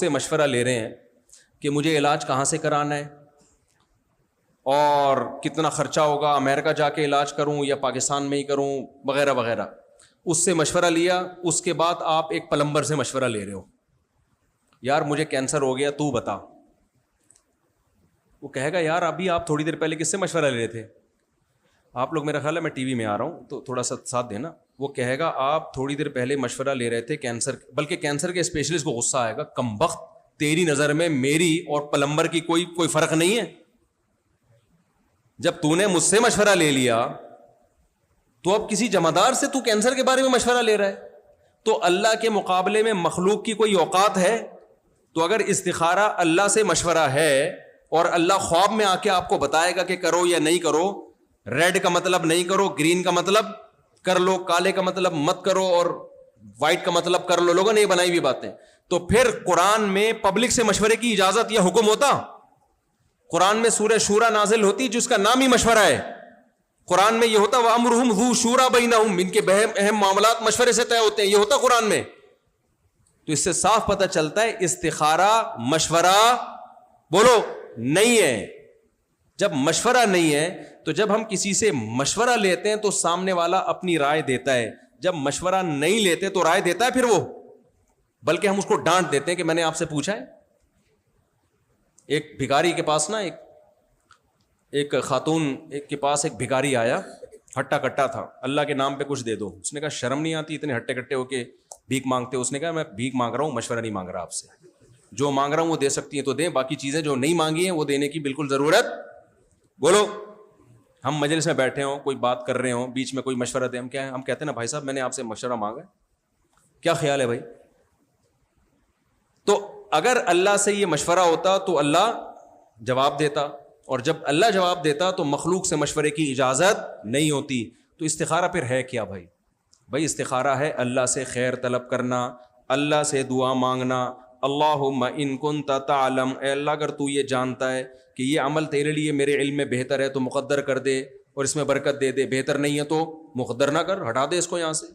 سے مشورہ لے رہے ہیں کہ مجھے علاج کہاں سے کرانا ہے اور کتنا خرچہ ہوگا, امریکہ جا کے علاج کروں یا پاکستان میں ہی کروں وغیرہ وغیرہ, اس سے مشورہ لیا. اس کے بعد آپ ایک پلمبر سے مشورہ لے رہے ہو, یار مجھے کینسر ہو گیا تو بتا. وہ کہے گا یار ابھی آپ تھوڑی دیر پہلے کس سے مشورہ لے رہے تھے؟ آپ لوگ میرا خیال ہے میں ٹی وی میں آ رہا ہوں تو تھوڑا سا ساتھ دینا. وہ کہے گا آپ تھوڑی دیر پہلے مشورہ لے رہے تھے کینسر, بلکہ کینسر کے اسپیشلسٹ کو غصہ آئے گا, کمبخت تیری نظر میں میری اور پلمبر کی کوئی فرق نہیں ہے؟ جب تو نے مجھ سے مشورہ لے لیا تو اب کسی جمعدار سے تو کینسر کے بارے میں مشورہ لے رہا ہے. تو اللہ کے مقابلے میں مخلوق کی کوئی اوقات ہے؟ تو اگر استخارہ اللہ سے مشورہ ہے اور اللہ خواب میں آ کے آپ کو بتائے گا کہ کرو یا نہیں کرو, ریڈ کا مطلب نہیں کرو, گرین کا مطلب کر لو, کالے کا مطلب مت کرو اور وائٹ کا مطلب کر لو, لوگوں نے یہ بنائی ہوئی باتیں, تو پھر قرآن میں پبلک سے مشورے کی اجازت یا حکم ہوتا؟ قرآن میں سورہ شورا نازل ہوتی جس کا نام ہی مشورہ ہے. قرآن میں یہ ہوتا وَأَمْرُهُمْ ذُو شُورَىٰ بَيْنَهُمْ, ان کے اہم معاملات مشورے سے طے ہوتے ہیں, یہ ہوتا قرآن میں. تو اس سے صاف پتہ چلتا ہے استخارہ مشورہ بولو نہیں ہے. جب مشورہ نہیں ہے تو جب ہم کسی سے مشورہ لیتے ہیں تو سامنے والا اپنی رائے دیتا ہے, جب مشورہ نہیں لیتے تو رائے دیتا ہے پھر وہ, بلکہ ہم اس کو ڈانٹ دیتے ہیں کہ میں نے آپ سے پوچھا ہے. ایک بھکاری کے پاس نا ایک خاتون کے پاس ایک بھکاری آیا, ہٹا کٹا تھا, اللہ کے نام پہ کچھ دے دو. اس نے کہا شرم نہیں آتی اتنے ہٹے کٹے ہو کے بھیک مانگتے ہو؟ اس نے کہا میں بھیک مانگ رہا ہوں, مشورہ نہیں مانگ رہا آپ سے. جو مانگ رہا ہوں وہ دے سکتی ہیں تو دیں, باقی چیزیں جو نہیں مانگی ہیں وہ دینے کی بالکل ضرورت. بولو ہم مجلس میں بیٹھے ہوں, کوئی بات کر رہے ہوں, بیچ میں کوئی مشورہ دے, ہم کہتے ہیں نا بھائی صاحب میں نے آپ سے مشورہ مانگا, کیا خیال ہے بھائی؟ تو اگر اللہ سے یہ مشورہ ہوتا تو اللہ جواب دیتا, اور جب اللہ جواب دیتا تو مخلوق سے مشورے کی اجازت نہیں ہوتی. تو استخارہ پھر ہے کیا بھائی؟ بھائی استخارہ ہے اللہ سے خیر طلب کرنا, اللہ سے دعا مانگنا. اللہم ان کنت تعلم, اے اللہ اگر تو یہ جانتا ہے کہ یہ عمل تیرے لیے میرے علم میں بہتر ہے تو مقدر کر دے اور اس میں برکت دے دے, بہتر نہیں ہے تو مقدر نہ کر, ہٹا دے اس کو یہاں سے.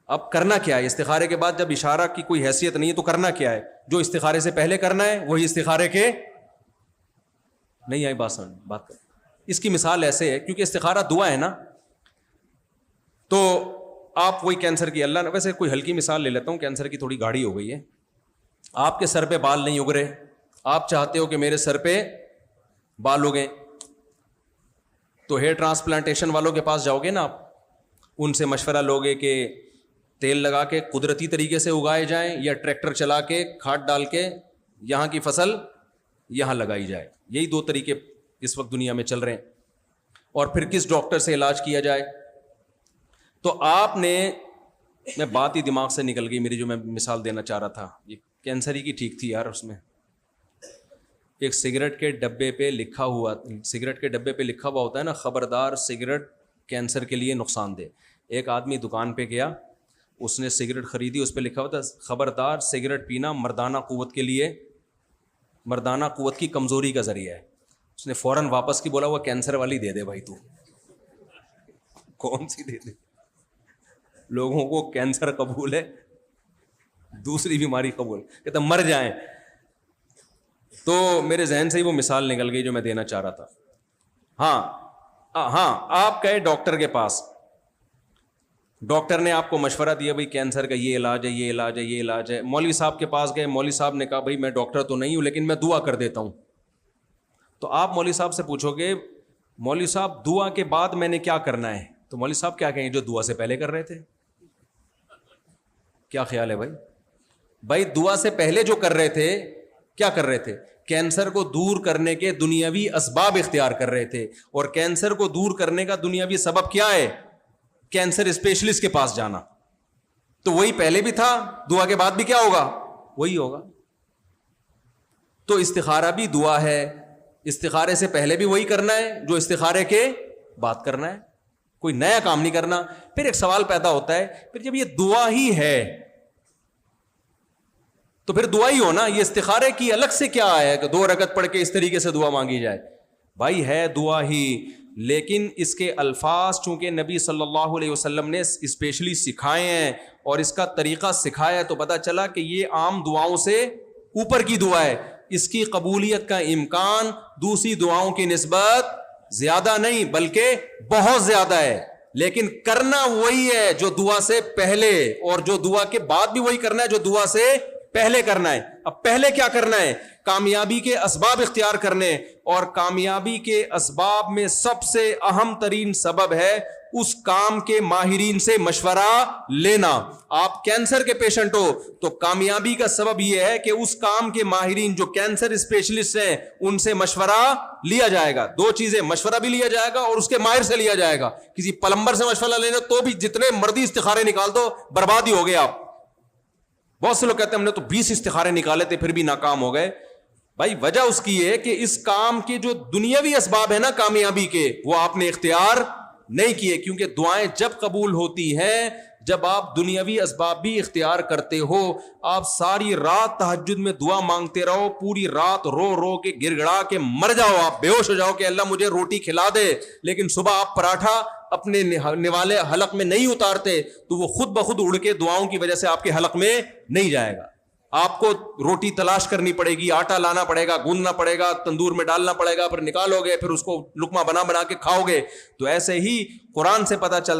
اب کرنا کیا ہے استخارے کے بعد؟ جب اشارہ کی کوئی حیثیت نہیں ہے تو کرنا کیا ہے؟ جو استخارے سے پہلے کرنا ہے وہی استخارے کے نہیں آئی بات کر. اس کی مثال ایسے ہے, کیونکہ استخارہ دعا ہے نا, تو آپ وہی کینسر کی, اللہ نے ویسے کوئی ہلکی مثال لے لیتا ہوں, کینسر کی تھوڑی گاڑی ہو گئی ہے, آپ کے سر پہ بال نہیں اگ رہے, آپ چاہتے ہو کہ میرے سر پہ بال اگیں, تو ہیئر ٹرانسپلانٹیشن والوں کے پاس جاؤ گے نا آپ, ان سے مشورہ لوگے کہ تیل لگا کے قدرتی طریقے سے اگائے جائیں یا ٹریکٹر چلا کے کھاد ڈال کے یہاں کی فصل یہاں لگائی جائے. یہی دو طریقے اس وقت دنیا میں چل رہے ہیں. اور پھر کس ڈاکٹر سے علاج کیا جائے؟ تو آپ نے, میں بات ہی دماغ سے نکل گئی میری جو میں مثال دینا چاہ رہا تھا, یہ کینسر ہی کی ٹھیک تھی یار. اس میں ایک سگریٹ کے ڈبے پہ لکھا ہوا ہوتا ہے نا, خبردار سگریٹ کینسر کے لیے نقصان دہ. ایک آدمی دکان پہ گیا, اس نے سگریٹ خریدی, اس پہ لکھا ہوا تھا خبردار سگریٹ پینا مردانہ قوت کے لیے, مردانہ قوت کی کمزوری کا ذریعہ ہے. اس نے فوراً واپس کی بولا وہ کینسر والی دے دے بھائی, تو کون سی دے دے, لوگوں کو کینسر قبول ہے, دوسری بیماری قبول, کہتا مر جائیں. تو میرے ذہن سے ہی وہ مثال نکل گئی جو میں دینا چاہ رہا تھا. ہاں آپ گئے ڈاکٹر کے پاس, ڈاکٹر نے آپ کو مشورہ دیا بھائی کینسر کا یہ علاج ہے, یہ علاج ہے, یہ علاج ہے. مولوی صاحب کے پاس گئے, مولوی صاحب نے کہا بھائی میں ڈاکٹر تو نہیں ہوں لیکن میں دعا کر دیتا ہوں. تو آپ مولوی صاحب سے پوچھو گے مولوی صاحب دعا کے بعد میں نے کیا کرنا ہے, تو مولوی صاحب کیا کہیں جو دعا سے پہلے کر رہے تھے. کیا خیال ہے بھائی دعا سے پہلے جو کر رہے تھے کیا کر رہے تھے؟ کینسر کو دور کرنے کے دنیاوی اسباب اختیار کر رہے تھے. اور کینسر کو دور کرنے کا دنیاوی سبب کیا ہے؟ کینسر اسپیشلسٹ کے پاس جانا. تو وہی پہلے بھی تھا, دعا کے بعد بھی کیا ہوگا؟ وہی ہوگا. تو استخارہ بھی دعا ہے, استخارے سے پہلے بھی وہی کرنا ہے جو استخارے کے بعد کرنا ہے, کوئی نیا کام نہیں کرنا. پھر ایک سوال پیدا ہوتا ہے, پھر جب یہ دعا ہی ہے تو پھر دعا ہی ہو نا, یہ استخارے کی الگ سے کیا ہے کہ 2 رکعت پڑھ کے اس طریقے سے دعا مانگی جائے؟ بھائی ہے دعا ہی, لیکن اس کے الفاظ چونکہ نبی صلی اللہ علیہ وسلم نے اسپیشلی سکھائے ہیں اور اس کا طریقہ سکھایا ہے، تو پتہ چلا کہ یہ عام دعاؤں سے اوپر کی دعا ہے، اس کی قبولیت کا امکان دوسری دعاؤں کی نسبت زیادہ نہیں بلکہ بہت زیادہ ہے، لیکن کرنا وہی ہے جو دعا سے پہلے، اور جو دعا کے بعد بھی وہی کرنا ہے جو دعا سے پہلے کرنا ہے۔ اب پہلے کیا کرنا ہے؟ کامیابی کے اسباب اختیار کرنے، اور کامیابی کے اسباب میں سب سے اہم ترین سبب ہے اس کام کے ماہرین سے مشورہ لینا۔ آپ کینسر کے پیشنٹ ہو تو کامیابی کا سبب یہ ہے کہ اس کام کے ماہرین جو کینسر اسپیشلسٹ ہیں ان سے مشورہ لیا جائے گا۔ دو چیزیں، مشورہ بھی لیا جائے گا اور اس کے ماہر سے لیا جائے گا۔ کسی پلمبر سے مشورہ لینا تو بھی جتنے مرضی استخارے نکال دو برباد ہی ہو گئے آپ۔ بہت سے لوگ کہتے ہیں ہم نے تو 20 استخارے نکالے تھے پھر بھی ناکام ہو گئے۔ بھائی وجہ اس کی ہے کہ اس کام کے جو دنیاوی اسباب ہیں نا کامیابی کے، وہ آپ نے اختیار نہیں کیے، کیونکہ دعائیں جب قبول ہوتی ہیں جب آپ دنیاوی اسباب بھی اختیار کرتے ہو۔ آپ ساری رات تہجد میں دعا مانگتے رہو، پوری رات رو رو کے گر گڑا کے مر جاؤ، آپ بے ہوش ہو جاؤ کہ اللہ مجھے روٹی کھلا دے، لیکن صبح آپ پراٹھا اپنے نوالے حلق میں نہیں اتارتے تو وہ خود بخود اڑ کے دعاؤں کی وجہ سے آپ کے حلق میں نہیں جائے گا۔ آپ کو روٹی تلاش کرنی پڑے گی، آٹا لانا پڑے گا، گوندنا پڑے گا، تندور میں ڈالنا پڑے گا، پھر نکالو گے، پھر اس کو لقمہ بنا بنا کے کھاؤ گے۔ تو ایسے ہی قرآن سے پتہ چلتا